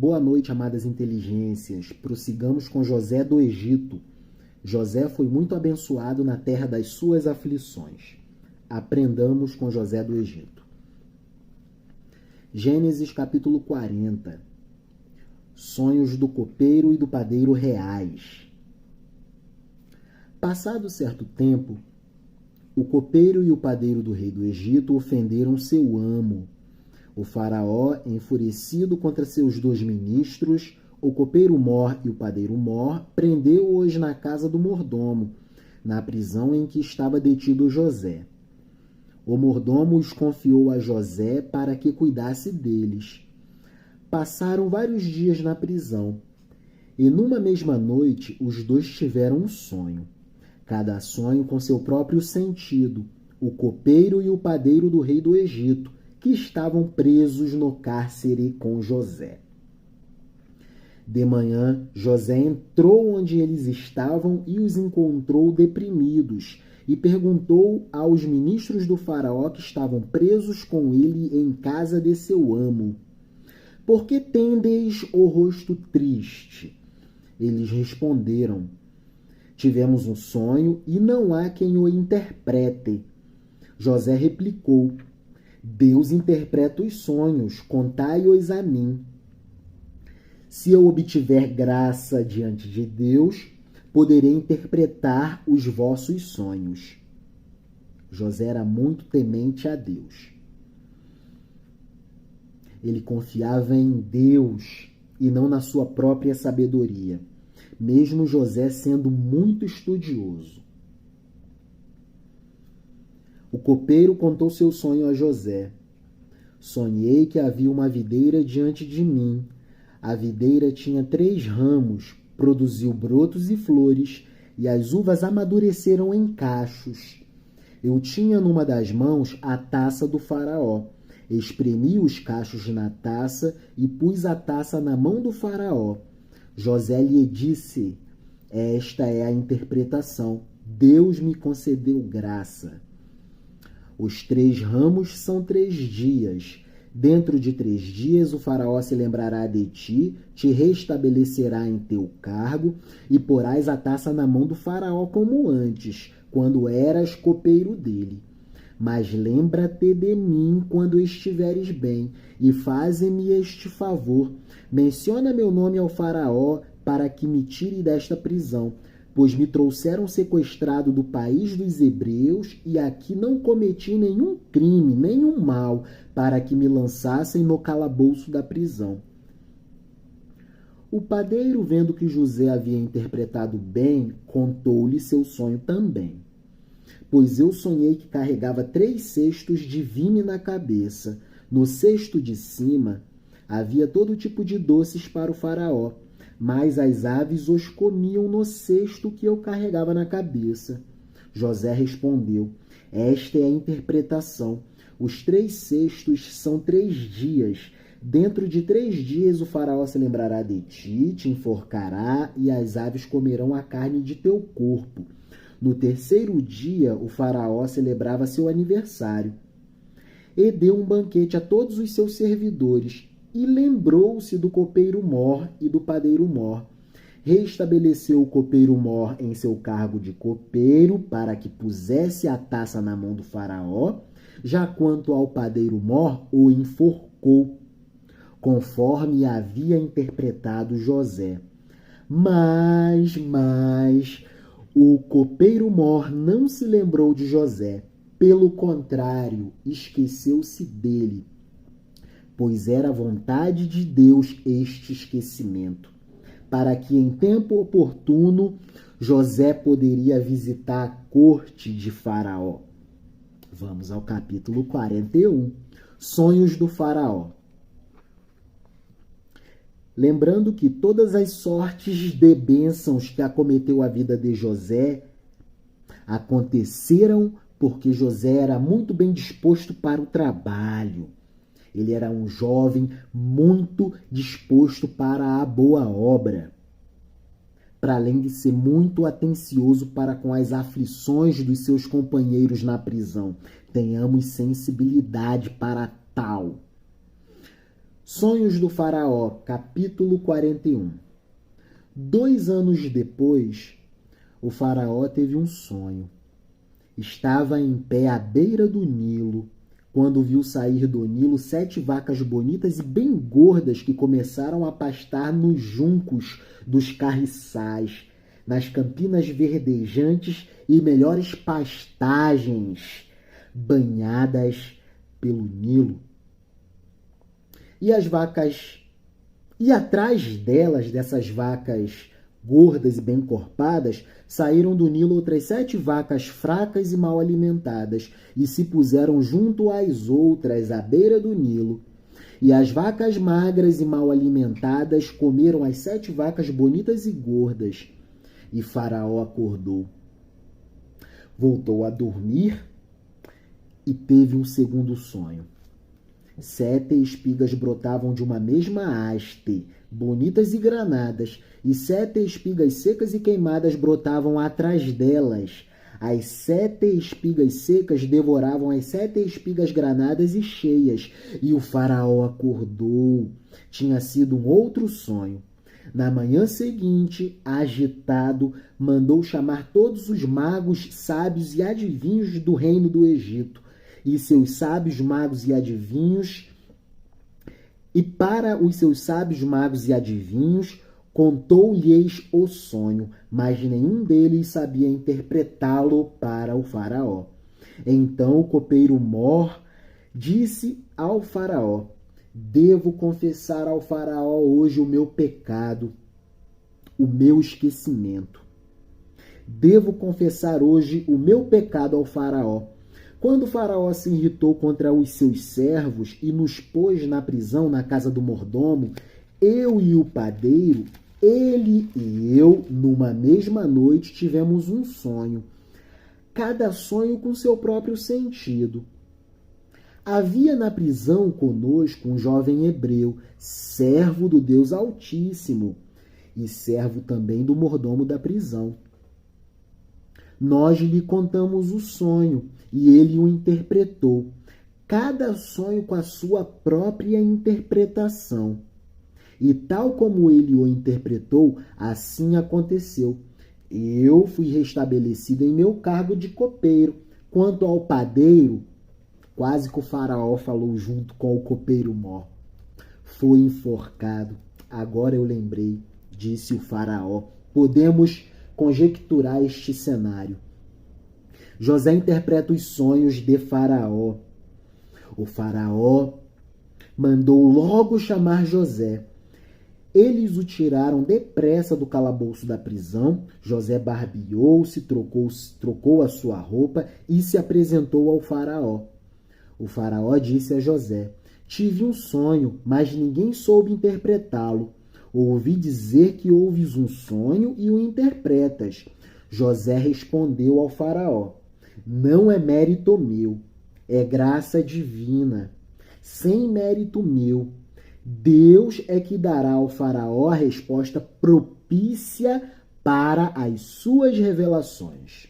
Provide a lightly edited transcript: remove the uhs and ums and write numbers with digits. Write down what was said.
Boa noite, amadas inteligências. Prossigamos com José do Egito. José foi muito abençoado na terra das suas aflições. Aprendamos com José do Egito. Gênesis capítulo 40. Sonhos do copeiro e do padeiro reais. Passado certo tempo, o copeiro e o padeiro do rei do Egito ofenderam seu amo. O faraó, enfurecido contra seus dois ministros, o copeiro Mor e o padeiro Mor, prendeu-os na casa do mordomo, na prisão em que estava detido José. O mordomo os confiou a José para que cuidasse deles. Passaram vários dias na prisão, e numa mesma noite os dois tiveram um sonho, cada sonho com seu próprio sentido, o copeiro e o padeiro do rei do Egito, que estavam presos no cárcere com José. De manhã, José entrou onde eles estavam e os encontrou deprimidos, e perguntou aos ministros do faraó que estavam presos com ele em casa de seu amo: "Por que tendes o rosto triste?" Eles responderam: "Tivemos um sonho e não há quem o interprete." José replicou: "Deus interpreta os sonhos, contai-os a mim. Se eu obtiver graça diante de Deus, poderei interpretar os vossos sonhos." José era muito temente a Deus. Ele confiava em Deus e não na sua própria sabedoria, mesmo José sendo muito estudioso. O copeiro contou seu sonho a José. "Sonhei que havia uma videira diante de mim. A videira tinha 3 ramos, produziu brotos e flores, e as uvas amadureceram em cachos. Eu tinha numa das mãos a taça do faraó. Espremi os cachos na taça e pus a taça na mão do faraó. José lhe disse: esta é a interpretação. Deus me concedeu graça. Os 3 ramos são 3 dias. Dentro de 3 dias o faraó se lembrará de ti, te restabelecerá em teu cargo e porás a taça na mão do faraó como antes, quando eras copeiro dele. Mas lembra-te de mim quando estiveres bem e faze-me este favor. Menciona meu nome ao faraó para que me tire desta prisão, pois me trouxeram sequestrado do país dos hebreus e aqui não cometi nenhum crime, nenhum mal, para que me lançassem no calabouço da prisão." O padeiro, vendo que José havia interpretado bem, contou-lhe seu sonho também. "Pois eu sonhei que carregava 3 cestos de vime na cabeça. No cesto de cima havia todo tipo de doces para o faraó, mas as aves os comiam no cesto que eu carregava na cabeça." José respondeu: "Esta é a interpretação. Os 3 cestos são 3 dias. Dentro de 3 dias o faraó se lembrará de ti, te enforcará e as aves comerão a carne de teu corpo. No 3º dia o faraó celebrava seu aniversário e deu um banquete a todos os seus servidores. E lembrou-se do copeiro Mor e do padeiro Mor. Restabeleceu o copeiro Mor em seu cargo de copeiro para que pusesse a taça na mão do faraó, já quanto ao padeiro Mor o enforcou, conforme havia interpretado José. Mas o copeiro Mor não se lembrou de José. Pelo contrário, esqueceu-se dele, pois era vontade de Deus este esquecimento, para que em tempo oportuno José poderia visitar a corte de Faraó." Vamos ao capítulo 41, Sonhos do Faraó. Lembrando que todas as sortes de bênçãos que acometeu a vida de José aconteceram porque José era muito bem disposto para o trabalho. Ele era um jovem muito disposto para a boa obra, para além de ser muito atencioso para com as aflições dos seus companheiros na prisão. Tenhamos sensibilidade para tal. Sonhos do Faraó, capítulo 41. 2 anos depois, o Faraó teve um sonho. Estava em pé à beira do Nilo, quando viu sair do Nilo 7 vacas bonitas e bem gordas que começaram a pastar nos juncos dos carriçais, nas campinas verdejantes e melhores pastagens, banhadas pelo Nilo. E as vacas, e atrás delas, dessas vacas gordas e bem corpadas, saíram do Nilo outras 7 vacas fracas e mal alimentadas, e se puseram junto às outras à beira do Nilo. E as vacas magras e mal alimentadas comeram as 7 vacas bonitas e gordas. E Faraó acordou. Voltou a dormir e teve um segundo sonho. 7 espigas brotavam de uma mesma haste, bonitas e granadas, e 7 espigas secas e queimadas brotavam atrás delas. As 7 espigas secas devoravam as 7 espigas granadas e cheias, e o Faraó acordou. Tinha sido um outro sonho. Na manhã seguinte, agitado, mandou chamar todos os magos, sábios e adivinhos do reino do Egito. E seus sábios, magos e adivinhos, e para os seus sábios, magos e adivinhos, contou-lhes o sonho, mas nenhum deles sabia interpretá-lo para o Faraó. Então o copeiro Mor disse ao Faraó: devo confessar ao Faraó hoje o meu pecado, o meu esquecimento. Devo confessar hoje o meu pecado ao Faraó. Quando o Faraó se irritou contra os seus servos e nos pôs na prisão na casa do mordomo, eu e o padeiro, ele e eu, numa mesma noite, tivemos um sonho, cada sonho com seu próprio sentido. Havia na prisão conosco um jovem hebreu, servo do Deus Altíssimo e servo também do mordomo da prisão. Nós lhe contamos o sonho e ele o interpretou, cada sonho com a sua própria interpretação. E tal como ele o interpretou, assim aconteceu. Eu fui restabelecido em meu cargo de copeiro. Quanto ao padeiro, quase que o Faraó falou junto com o copeiro Mor, foi enforcado. Agora eu lembrei, disse o Faraó. Podemos conjecturar este cenário. José interpreta os sonhos de Faraó. O Faraó mandou logo chamar José. Eles o tiraram depressa do calabouço da prisão. José barbeou-se, trocou a sua roupa e se apresentou ao Faraó. O Faraó disse a José: tive um sonho, mas ninguém soube interpretá-lo. Ouvi dizer que ouves um sonho e o interpretas. José respondeu ao Faraó: não é mérito meu, é graça divina. Sem mérito meu, Deus é que dará ao Faraó a resposta propícia para as suas revelações.